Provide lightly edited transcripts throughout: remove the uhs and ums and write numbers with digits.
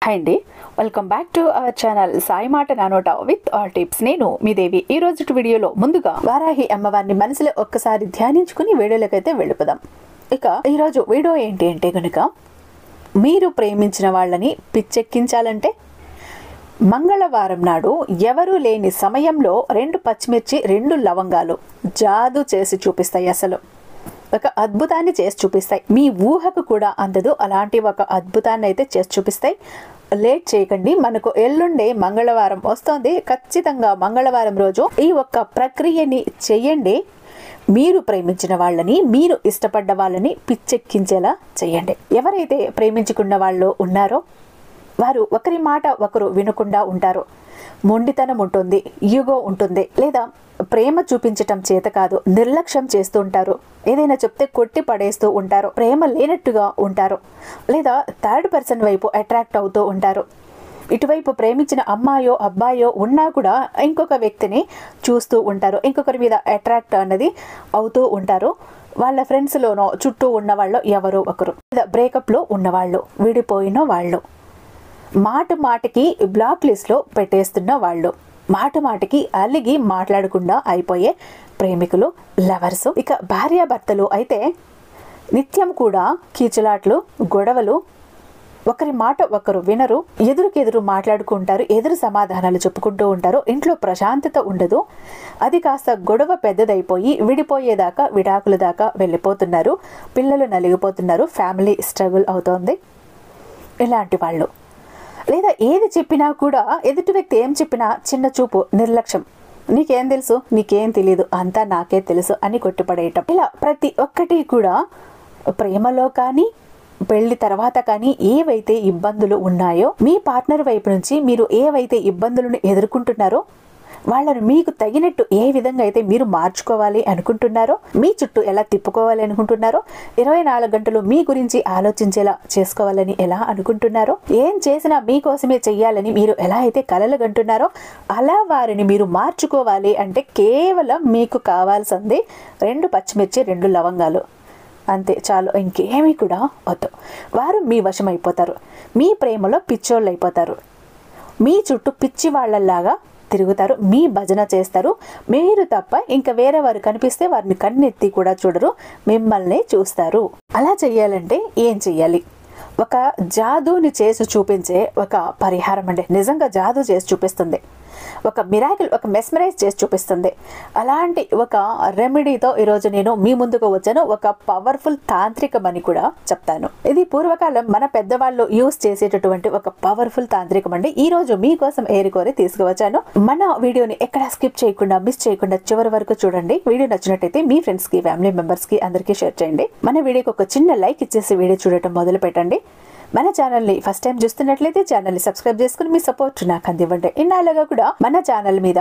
Hi అండి, welcome back to our channel Sai మాట నానోట with all tips. నేను మీ దేవి. ఈ రోజు వీడియోలో ముందుగా వారాహి అమ్మవారిని మనసులో ఒక్కసారి ధ్యానించుకుని వీడియోలకైతే వెళ్ళిపోదాం. ఇక ఈరోజు వీడియో ఏంటి అంటే కనుక, మీరు ప్రేమించిన వాళ్ళని పిచ్చెక్కించాలంటే మంగళవారం నాడు ఎవరూ లేని సమయంలో 2 పచ్చిమిర్చి 2 లవంగాలు జాదు చేసి చూపిస్తాయి. అసలు ఒక అద్భుతాన్ని చేసి చూపిస్తాయి. మీ ఊహకు కూడా అందదు అలాంటి ఒక అద్భుతాన్ని అయితే చేసి చూపిస్తాయి. లేట్ చేయకండి. మనకు ఎల్లుండే మంగళవారం వస్తోంది. ఖచ్చితంగా మంగళవారం రోజు ఈ ఒక్క ప్రక్రియని చెయ్యండి. మీరు ప్రేమించిన వాళ్ళని, మీరు ఇష్టపడ్డ వాళ్ళని పిచ్చెక్కించేలా చేయండి. ఎవరైతే ప్రేమించుకున్న వాళ్ళు ఉన్నారో వారు ఒకరి మాట ఒకరు వినకుండా ఉంటారు. మొండితనం ఉంటుంది, ఈగో ఉంటుంది, లేదా ప్రేమ చూపించటం చేత కాదు, నిర్లక్ష్యం చేస్తూ ఉంటారు. ఏదైనా చెప్తే కొట్టి పడేస్తూ ఉంటారు. ప్రేమ లేనట్టుగా ఉంటారు, లేదా థర్డ్ పర్సన్ వైపు అట్రాక్ట్ అవుతూ ఉంటారు. ఇటువైపు ప్రేమించిన అమ్మాయో అబ్బాయో ఉన్నా కూడా ఇంకొక వ్యక్తిని చూస్తూ ఉంటారు. ఇంకొకరి మీద అట్రాక్ట్ అన్నది అవుతూ ఉంటారు. వాళ్ళ ఫ్రెండ్స్లోనో చుట్టూ ఉన్న వాళ్ళు ఎవరో ఒకరు, లేదా బ్రేకప్లో ఉన్నవాళ్ళు, విడిపోయిన వాళ్ళు, మాట మాటకి బ్లాక్ లిస్ట్లో పెట్టేస్తున్న వాళ్ళు, మాట మాటకి అలిగి మాట్లాడకుండా అయిపోయే ప్రేమికులు, లవర్స్. ఇక భార్యాభర్తలు అయితే నిత్యం కూడా కీచులాట్లు, గొడవలు, ఒకరి మాట ఒకరు వినరు, ఎదురుకెదురు మాట్లాడుకుంటారు, ఎదురు సమాధానాలు చెప్పుకుంటూ ఉంటారు. ఇంట్లో ప్రశాంతత ఉండదు. అది కాస్త గొడవ పెద్దదైపోయి విడిపోయేదాకా, విడాకుల దాకా వెళ్ళిపోతున్నారు. పిల్లలు నలిగిపోతున్నారు. ఫ్యామిలీ స్ట్రగుల్ అవుతోంది. ఇలాంటి వాళ్ళు, లేదా ఏది చెప్పినా కూడా ఎదుటి వ్యక్తి ఏం చెప్పినా చిన్న చూపు, నిర్లక్ష్యం, నీకేం తెలుసు, నీకేం తెలియదు, అంతా నాకే తెలుసు అని కొట్టుపడేయటం. ఇలా ప్రతి ఒక్కటి కూడా ప్రేమలో కానీ పెళ్లి తర్వాత కానీ ఏవైతే ఇబ్బందులు ఉన్నాయో, మీ పార్ట్నర్ వైపు నుంచి మీరు ఏవైతే ఇబ్బందులను ఎదుర్కొంటున్నారో వాళ్ళను మీకు తగినట్టు ఏ విధంగా అయితే మీరు మార్చుకోవాలి అనుకుంటున్నారో, మీ చుట్టూ ఎలా తిప్పుకోవాలి అనుకుంటున్నారో, 24 గంటలు మీ గురించి ఆలోచించేలా చేసుకోవాలని ఎలా అనుకుంటున్నారో, ఏం చేసినా మీకోసమే చెయ్యాలని మీరు ఎలా అయితే కలలు కంటున్నారో, అలా వారిని మీరు మార్చుకోవాలి అంటే కేవలం మీకు కావాల్సింది 2 పచ్చిమిర్చి 2 లవంగాలు. అంతే, చాలు. ఇంకేమీ కూడా వద్దు. వారు మీ వశం అయిపోతారు. మీ ప్రేమలో పిచ్చోళ్ళు అయిపోతారు. మీ చుట్టూ పిచ్చి వాళ్ళలాగా తిరుగుతారు. మీ భజన చేస్తారు. మీరు తప్ప ఇంకా వేరే వారు కనిపిస్తే వారిని కన్నెత్తి కూడా చూడరు, మిమ్మల్ని చూస్తారు. అలా చెయ్యాలంటే ఏం చెయ్యాలి? ఒక జాదూని చేసి చూపించే ఒక పరిహారం అండి. నిజంగా జాదూ చేసి చూపిస్తుంది. ఒక మిరాకిల్, ఒక మెస్మరైజ్ చేసి చూపిస్తుంది. అలాంటి ఒక రెమెడీతో ఈరోజు నేను మీ ముందుకు వచ్చాను. ఒక పవర్ఫుల్ తాంత్రికం అని కూడా చెప్తాను. ఇది పూర్వకాలం మన పెద్దవాళ్ళు యూజ్ చేసేటటువంటి ఒక పవర్ఫుల్ తాంత్రికం అండి. ఈ రోజు మీకోసం ఏరికోరి తీసుకువచ్చాను. మన వీడియోని ఎక్కడ స్కిప్ చేయకుండా, మిస్ చేయకుండా చివరి వరకు చూడండి. వీడియో నచ్చినట్టయితే మీ ఫ్రెండ్స్ కి, ఫ్యామిలీ మెంబర్స్ కి అందరికీ షేర్ చేయండి. మన వీడియోకి ఒక చిన్న లైక్ ఇచ్చేసి వీడియో చూడటం మొదలు పెట్టండి. మన ఛానల్ని ఫస్ట్ టైం చూస్తున్నట్లయితే ఛానల్ని సబ్స్క్రైబ్ చేసుకుని మీ సపోర్ట్ నాకు అందివ్వండి. ఇన్నాళ్ళగా కూడా మన ఛానల్ మీద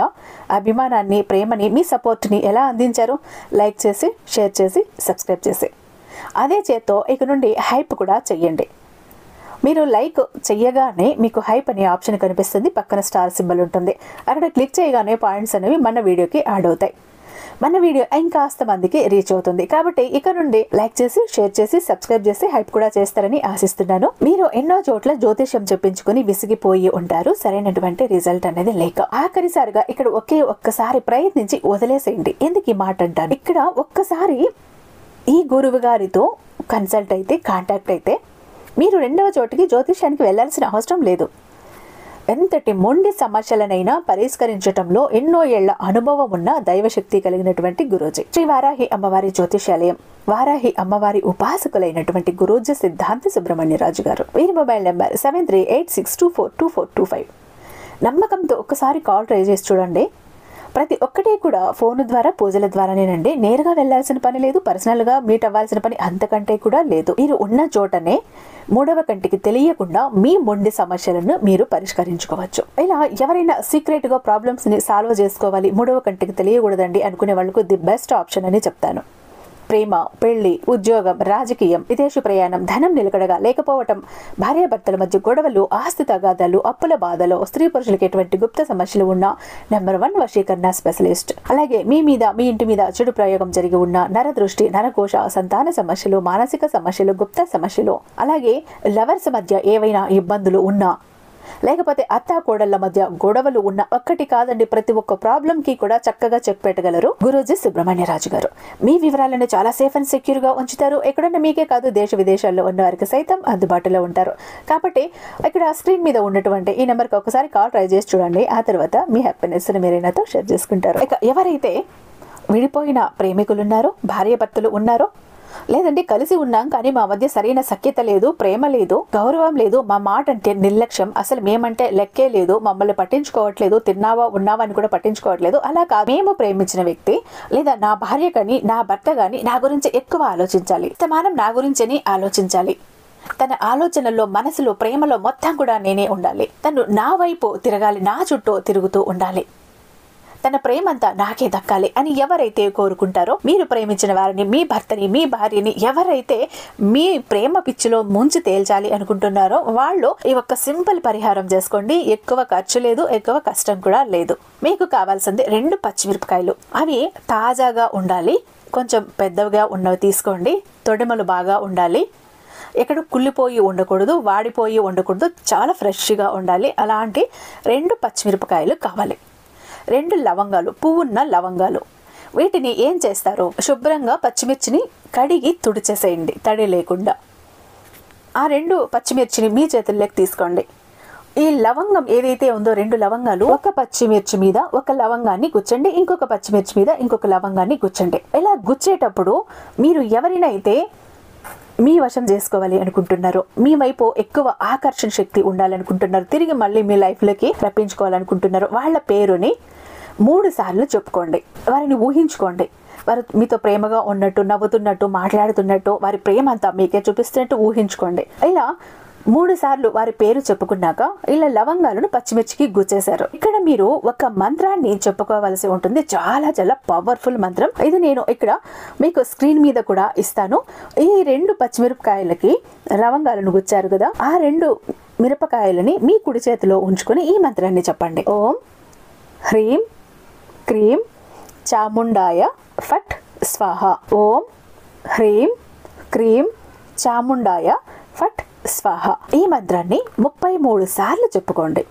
అభిమానాన్ని, ప్రేమని, మీ సపోర్ట్ని ఎలా అందించారు? లైక్ చేసి, షేర్ చేసి, సబ్స్క్రైబ్ చేసి, అదే చేత్తో ఇక నుండి హైప్ కూడా చెయ్యండి. మీరు లైక్ చెయ్యగానే మీకు హైప్ అనే ఆప్షన్ కనిపిస్తుంది. పక్కన స్టార్ సింబల్ ఉంటుంది. అక్కడ క్లిక్ చేయగానే పాయింట్స్ అనేవి మన వీడియోకి యాడ్ అవుతాయి. మన వీడియో ఇంకాస్త మందికి రీచ్ అవుతుంది. కాబట్టి ఇక నుండి లైక్ చేసి, షేర్ చేసి, సబ్స్క్రైబ్ చేసి హైప్ కూడా చేస్తారని ఆశిస్తున్నాను. మీరు ఎన్నో చోట్ల జ్యోతిష్యం చెప్పించుకుని విసిగిపోయి ఉంటారు. సరైనటువంటి రిజల్ట్ అనేది లేక ఆఖరిసారిగా ఇక్కడ ఒక్కసారి ప్రయత్నించి వదిలేసేయండి. ఎందుకు ఈ మాట అంటాను? ఇక్కడ ఒక్కసారి ఈ గురువు గారితో కన్సల్ట్ అయితే, కాంటాక్ట్ అయితే మీరు రెండవ చోటికి జ్యోతిష్యానికి వెళ్లాల్సిన అవసరం లేదు. ఎంతటి మొండి సమస్యలనైనా పరిష్కరించటంలో ఎన్నో ఏళ్ల అనుభవం ఉన్న దైవశక్తి కలిగినటువంటి గురూజీ, శ్రీ వారాహి అమ్మవారి జ్యోతిష్యాలయం, వారాహి అమ్మవారి ఉపాసకులైనటువంటి గురూజీ సిద్ధాంతి సుబ్రహ్మణ్యరాజు గారు. వీరి మొబైల్ నెంబర్ 7386242425. నమ్మకంతో ఒక్కసారి కాల్ ట్రై చేసి చూడండి. ప్రతి ఒక్కటి కూడా ఫోన్ ద్వారా, పూజల ద్వారానేనండి. నేరుగా వెళ్లాల్సిన పని లేదు. పర్సనల్గా మీట్ అవ్వాల్సిన పని అంతకంటే కూడా లేదు. మీరు ఉన్న చోటనే మూడవ కంటికి తెలియకుండా మీ మొండి సమస్యలను మీరు పరిష్కరించుకోవచ్చు. ఇలా ఎవరైనా సీక్రెట్ గా ప్రాబ్లమ్స్ ని సాల్వ్ చేసుకోవాలి, మూడవ కంటికి తెలియకూడదండి అనుకునే వాళ్ళకు ది బెస్ట్ ఆప్షన్ అని చెప్తాను. ప్రేమ, పెళ్లి, ఉద్యోగం, రాజకీయం, విదేశీ ప్రయాణం, ధనం నిలకడగా లేకపోవటం, భార్యాభర్తల మధ్య గొడవలు, ఆస్తి తగాదాలు, అప్పుల బాధలు, స్త్రీ పురుషులకి ఎటువంటి గుప్త సమస్యలు ఉన్న నెంబర్ 1 వశీకరణ స్పెషలిస్ట్. అలాగే మీ మీద, మీ ఇంటి మీద చెడు ప్రయోగం జరిగి ఉన్న నరదృష్టి, నరకోశ, సంతాన సమస్యలు, మానసిక సమస్యలు, గుప్త సమస్యలు, అలాగే లవర్స్ మధ్య ఏవైనా ఇబ్బందులు ఉన్నా లేకపోతే అత్తా కోడళ్ల మధ్య గొడవలు ఉన్న ఒక్కటి కాదండి, ప్రతి ఒక్క ప్రాబ్లం కి కూడా చక్కగా చెక్ పెట్టగలరు గురూజీ సుబ్రహ్మణ్యరాజు గారు. మీ వివరాలను చాలా సేఫ్ అండ్ సెక్యూర్ గా ఉంచుతారు. ఎక్కడున్న మీకే కాదు, దేశ విదేశాల్లో ఉన్న వారికి సైతం అందుబాటులో ఉంటారు. కాబట్టి ఇక్కడ స్క్రీన్ మీద ఉన్నటువంటి ఈ నెంబర్ కి ఒకసారి కాల్ ట్రై చేసి చూడండి. ఆ తర్వాత మీ హ్యాపీనెస్ ని మీరే నాతో షేర్ చేసుకుంటారు. ఇక ఎవరైతే విడిపోయిన ప్రేమికులు ఉన్నారో, భార్య భర్తలు ఉన్నారో, లేదంటే కలిసి ఉన్నాం కానీ మా మధ్య సరైన సఖ్యత లేదు, ప్రేమ లేదు, గౌరవం లేదు, మా మాట అంటే నిర్లక్ష్యం, అసలు మేమంటే లెక్కే లేదు, మమ్మల్ని పట్టించుకోవట్లేదు, తిన్నావా ఉన్నావా అని కూడా పట్టించుకోవట్లేదు, అలా కాదు, మేము ప్రేమించిన వ్యక్తి లేదా నా భార్య కానీ నా భర్త కానీ నా గురించి ఎక్కువ ఆలోచించాలి, సమానం నా గురించని ఆలోచించాలి, తన ఆలోచనల్లో మనసులో ప్రేమలో మొత్తం కూడా నేనే ఉండాలి, తను నా వైపు తిరగాలి, నా చుట్టూ తిరుగుతూ ఉండాలి, తన ప్రేమంతా నాకే దక్కాలి అని ఎవరైతే కోరుకుంటారో, మీరు ప్రేమించిన వారిని, మీ భర్తని, మీ భార్యని ఎవరైతే మీ ప్రేమ పిచ్చిలో ముంచి తేల్చాలి అనుకుంటున్నారో వాళ్ళు ఈ ఒక్క సింపుల్ పరిహారం చేసుకోండి. ఎక్కువ ఖర్చు లేదు, ఎక్కువ కష్టం కూడా లేదు. మీకు కావాల్సింది 2 పచ్చిమిరపకాయలు. అవి తాజాగా ఉండాలి, కొంచెం పెద్దవిగా ఉన్నవి తీసుకోండి. తొడిమలు బాగా ఉండాలి, ఎక్కడ కుళ్ళిపోయి ఉండకూడదు, వాడిపోయి ఉండకూడదు, చాలా ఫ్రెష్గా ఉండాలి. అలాంటి 2 పచ్చిమిరపకాయలు కావాలి. 2 లవంగాలు, పువ్వున్న లవంగాలు. వీటిని ఏం చేస్తారు, శుభ్రంగా పచ్చిమిర్చిని కడిగి తుడిచేసేయండి తడి లేకుండా. ఆ 2 పచ్చిమిర్చిని మీ చేతుల్లోకి తీసుకోండి. ఈ లవంగం ఏదైతే ఉందో 2 లవంగాలు, ఒక పచ్చిమిర్చి మీద ఒక లవంగాన్ని గుచ్చండి, ఇంకొక పచ్చిమిర్చి మీద ఇంకొక లవంగాన్ని గుచ్చండి. ఇలా గుచ్చేటప్పుడు మీరు ఎవరినైతే మీ వశం చేసుకోవాలి అనుకుంటున్నారు, మీ వైపు ఎక్కువ ఆకర్షణ శక్తి ఉండాలనుకుంటున్నారు, తిరిగి మళ్ళీ మీ లైఫ్లోకి రప్పించుకోవాలనుకుంటున్నారు, వాళ్ళ పేరుని 3 సార్లు చెప్పుకోండి. వారిని ఊహించుకోండి. వారు మీతో ప్రేమగా ఉన్నట్టు, నవ్వుతున్నట్టు, మాట్లాడుతున్నట్టు, వారి ప్రేమ అంతా మీకే చూపిస్తున్నట్టు ఊహించుకోండి. ఇలా 3 సార్లు వారి పేరు చెప్పుకున్నాక ఇలా లవంగాలను పచ్చిమిర్చికి గుచ్చేశారు. ఇక్కడ మీరు ఒక మంత్రాన్ని చెప్పుకోవాల్సి ఉంటుంది. చాలా చాలా పవర్ఫుల్ మంత్రం ఇది. నేను ఇక్కడ మీకు స్క్రీన్ మీద కూడా ఇస్తాను. ఈ 2 పచ్చిమిరపకాయలకి లవంగాలను గుచ్చారు కదా, ఆ 2 మిరపకాయలని మీ కుడి చేతిలో ఉంచుకొని ఈ మంత్రాన్ని చెప్పండి. ఓం హ్రీం క్రీం చాముండాయ ఫట్ స్వాహ. ఓం హ్రీం క్రీం చాముండాయ ఫట్ స్వాహ. ఈ మంత్రాన్ని 33 సార్లు చెప్పుకోండి.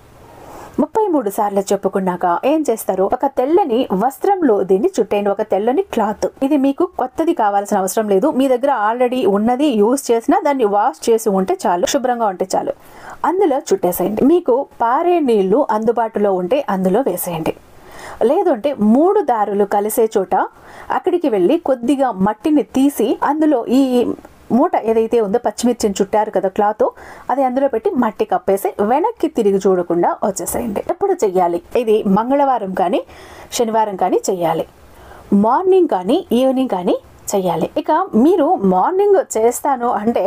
33 సార్లు చెప్పుకున్నాక ఏం చేస్తారు, ఒక తెల్లని వస్త్రంలో దీన్ని చుట్టేయండి. ఒక తెల్లని క్లాత్. ఇది మీకు కొత్తది కావాల్సిన అవసరం లేదు. మీ దగ్గర ఆల్రెడీ ఉన్నది యూజ్ చేసినా దాన్ని వాష్ చేసి ఉంటే చాలు, శుభ్రంగా ఉంటే చాలు. అందులో చుట్టేసేయండి. మీకు పారే నీళ్లు అందుబాటులో ఉంటే అందులో వేసేయండి. లేదంటే 3 దారులు కలిసే చోట అక్కడికి వెళ్ళి కొద్దిగా మట్టిని తీసి అందులో ఈ మూట ఏదైతే ఉందో పచ్చిమిర్చిని చుట్టారు కదా క్లాత్, అది అందులో పెట్టి మట్టి కప్పేసి వెనక్కి తిరిగి చూడకుండా వచ్చేసేయండి. ఎప్పుడు చెయ్యాలి ఇది? మంగళవారం కానీ శనివారం కానీ చెయ్యాలి. మార్నింగ్ కానీ ఈవినింగ్ కానీ చెయ్యాలి. ఇక మీరు మార్నింగ్ చేస్తాను అంటే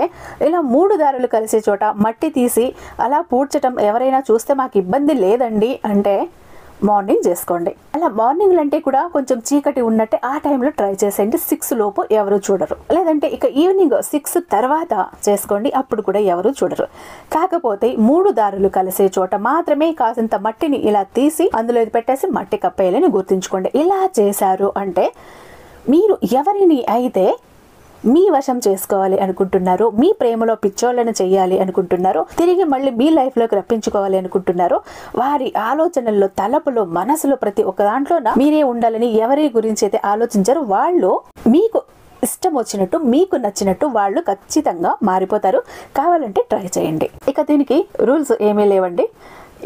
ఇలా 3 దారులు కలిసే చోట మట్టి తీసి అలా పూడ్చటం ఎవరైనా చూస్తే మాకు ఇబ్బంది లేదండి అంటే మార్నింగ్ చేసుకోండి. అలా మార్నింగ్ అంటే కూడా కొంచెం చీకటి ఉన్నట్టే ఆ టైంలో ట్రై చేసేయండి. 6 లోపు ఎవరు చూడరు. లేదంటే ఇక ఈవినింగ్ 6 తర్వాత చేసుకోండి, అప్పుడు కూడా ఎవరు చూడరు. కాకపోతే 3 దారులు కలిసే చోట మాత్రమే కాసింత మట్టిని ఇలా తీసి అందులో పెట్టేసి మట్టి కప్పేయాలని గుర్తుంచుకోండి. ఇలా చేశారు అంటే మీరు ఎవరిని అయితే మీ వశం చేసుకోవాలి అనుకుంటున్నారు, మీ ప్రేమలో పిచ్చోళ్ళని చేయాలి అనుకుంటున్నారు, తిరిగి మళ్ళీ మీ లైఫ్లోకి రప్పించుకోవాలి అనుకుంటున్నారు, వారి ఆలోచనల్లో, తలపులో, మనసులో ప్రతి ఒక్క దాంట్లో మీరే ఉండాలని ఎవరి గురించి అయితే ఆలోచించారో వాళ్ళు మీకు ఇష్టం వచ్చినట్టు, మీకు నచ్చినట్టు వాళ్ళు ఖచ్చితంగా మారిపోతారు. కావాలంటే ట్రై చేయండి. ఇక దీనికి రూల్స్ ఏమీ లేవండి.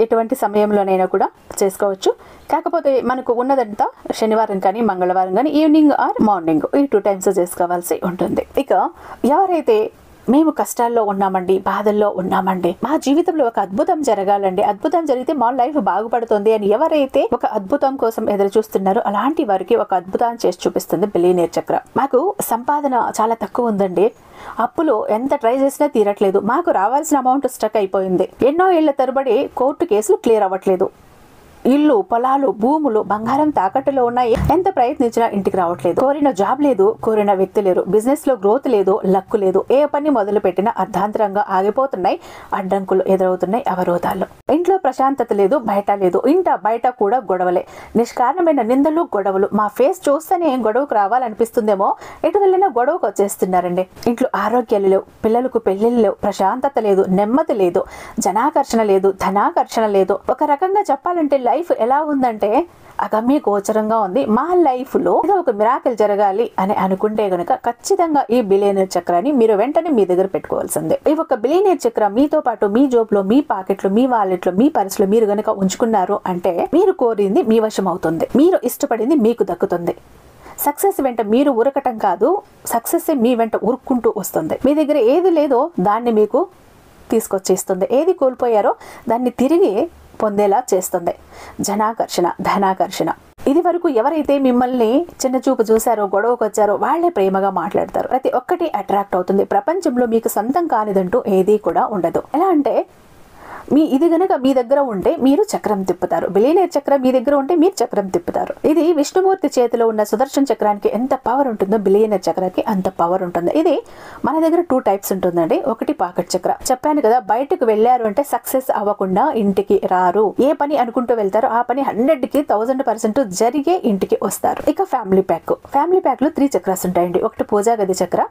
ఎటువంటి సమయంలోనైనా కూడా చేసుకోవచ్చు. కాకపోతే మనకు ఉన్నదంతా శనివారం కానీ మంగళవారం కానీ ఈవినింగ్ ఆర్ మార్నింగ్ ఈ 2 టైమ్స్ చేసుకోవాల్సి ఉంటుంది. ఇక ఎవరైతే మేము కష్టాల్లో ఉన్నామండి, బాధల్లో ఉన్నామండి, మా జీవితంలో ఒక అద్భుతం జరగాలండి, అద్భుతం జరిగితే మా లైఫ్ బాగుపడుతుంది అని ఎవరైతే ఒక అద్భుతం కోసం ఎదురు చూస్తున్నారో అలాంటి వారికి ఒక అద్భుతాన్ని చేసి చూపిస్తుంది బిలియనీర్ చక్ర. మాకు సంపాదన చాలా తక్కువ ఉందండి, అప్పులు ఎంత ట్రై చేసినా తీరట్లేదు, మాకు రావాల్సిన అమౌంట్ స్టక్ అయిపోయింది, ఎన్నో ఏళ్ల తరబడి కోర్టు కేసులు క్లియర్ అవ్వట్లేదు, ఇల్లు, పొలాలు, భూములు, బంగారం తాకట్టులో ఉన్నాయి. ఎంత ప్రయత్నించినా ఇంటికి రావట్లేదు. కోరిన జాబ్ లేదు, కోరిన వ్యక్తి లేరు, బిజినెస్ లో గ్రోత్ లేదు, లక్కు లేదు. ఏ పని మొదలు పెట్టినా అర్ధాంతరంగా ఆగిపోతున్నాయి. అడ్డంకులు ఎదురవుతున్నాయి, అవరోధాలు. ఇంట్లో ప్రశాంతత లేదు, బయట లేదు. ఇంట బయట కూడా గొడవలే, నిష్కారణమైన నిందలు, గొడవలు. మా ఫేస్ చూస్తేనే గొడవకు రావాలనిపిస్తుందేమో, ఎటు వెళ్ళినా గొడవకు వచ్చేస్తున్నారండి. ఇంట్లో ఆరోగ్యాలు లేవు, పిల్లలకు పెళ్లిళ్ళు లేవు, ప్రశాంతత లేదు, నెమ్మది లేదు, జనాకర్షణ లేదు, ధనాకర్షణ లేదు. ఒక రకంగా చెప్పాలంటే లైఫ్ ఎలా ఉందంటే అగమ్య గోచరంగా ఉంది. మా లైఫ్ లో ఏదో ఒక మిరాకిల్ జరగాలి అని అనుకుంటే గనుక ఖచ్చితంగా ఈ బిలియనర్ చక్రాన్ని మీరు వెంటనే మీ దగ్గర పెట్టుకోవాల్సిందే. ఈ ఒక బిలియనర్ చక్ర మీతో పాటు మీ జోబ్ లో, మీ పాకెట్ లో, మీ వాలెట్ లో, మీ పర్స్ లో మీరు గనుక ఉంచుకున్నారు అంటే మీరు కోరింది మీ వశం అవుతుంది, మీరు ఇష్టపడింది మీకు దక్కుతుంది. సక్సెస్ వెంట మీరు ఉరకటం కాదు, సక్సెస్ మీ వెంట ఉరుక్కుంటూ వస్తుంది. మీ దగ్గర ఏది లేదో దాన్ని మీకు తీసుకొచ్చేస్తుంది, ఏది కోల్పోయారో దాన్ని తిరిగి పొందేలా చేస్తుంది. జనాకర్షణ, ధనాకర్షణ. ఇది వరకు ఎవరైతే మిమ్మల్ని చిన్న చూపు చూసారో, గొడవకు వచ్చారో వాళ్లే ప్రేమగా మాట్లాడతారు. ప్రతి ఒక్కటి అట్రాక్ట్ అవుతుంది. ప్రపంచంలో మీకు సొంతం కానిదంటూ ఏదీ కూడా ఉండదు. ఎలా అంటే ఇది గనక మీ దగ్గర ఉంటే మీరు చక్రం తిప్పుతారు. బిలియనర్ చక్రం మీ దగ్గర ఉంటే మీరు చక్రం తిప్పుతారు. ఇది విష్ణుమూర్తి చేతిలో ఉన్న సుదర్శన చక్రానికి ఎంత పవర్ ఉంటుందో బిలియనర్ చక్రానికి అంత పవర్ ఉంటుంది. ఇది మన దగ్గర 2 టైప్స్ ఉంటుందండి. ఒకటి పాకెట్ చక్ర. చెప్పాను కదా, బయటకు వెళ్ళారు అంటే సక్సెస్ అవ్వకుండా ఇంటికి రారు. ఏ పని అనుకుంటూ వెళ్తారో ఆ పని 100కి 1000% జరిగే ఇంటికి వస్తారు. ఇక ఫ్యామిలీ ప్యాక్. ఫ్యామిలీ ప్యాక్ లో 3 చక్రాస్ ఉంటాయండి. ఒకటి పూజా గది చక్ర,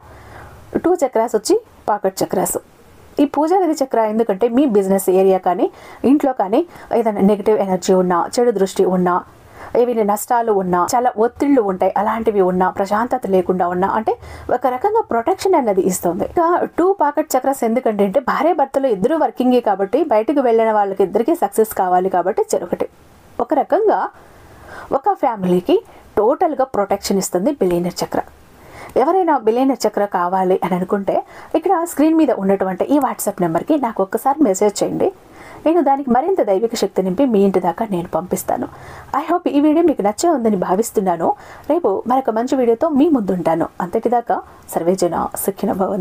2 చక్రాస్ వచ్చి పాకెట్ చక్రాస్. ఈ పూజా గది చక్ర ఎందుకంటే మీ బిజినెస్ ఏరియా కానీ, ఇంట్లో కానీ ఏదైనా నెగిటివ్ ఎనర్జీ ఉన్నా, చెడు దృష్టి ఉన్నా, ఏమైనా నష్టాలు ఉన్నా, చాలా ఒత్తిళ్లు ఉంటాయి, అలాంటివి ఉన్నా, ప్రశాంతత లేకుండా ఉన్నా, అంటే ఒక రకంగా ప్రొటెక్షన్ అనేది ఇస్తుంది. ఇంకా 2 పాకెట్ చక్రాస్ ఎందుకంటే అంటే భార్య భర్తలు ఇద్దరు వర్కింగే కాబట్టి బయటకు వెళ్ళిన వాళ్ళకి ఇద్దరికి సక్సెస్ కావాలి కాబట్టి చెరొకటి. ఒక రకంగా ఒక ఫ్యామిలీకి టోటల్గా ప్రొటెక్షన్ ఇస్తుంది బిలియనర్ చక్ర. ఎవరైనా బిలియనర్ చక్ర కావాలి అని అనుకుంటే ఇక్కడ స్క్రీన్ మీద ఉన్నటువంటి ఈ వాట్సాప్ నెంబర్కి నాకు ఒక్కసారి మెసేజ్ చేయండి. నేను దానికి మరింత దైవిక శక్తి నింపి మీ ఇంటి దాకా నేను పంపిస్తాను. ఐ హోప్ ఈ వీడియో మీకు నచ్చే ఉందని భావిస్తున్నాను. రేపు మరొక మంచి వీడియోతో మీ ముందుంటాను. అంతటిదాకా సర్వేజన సుఖినో భవంతు.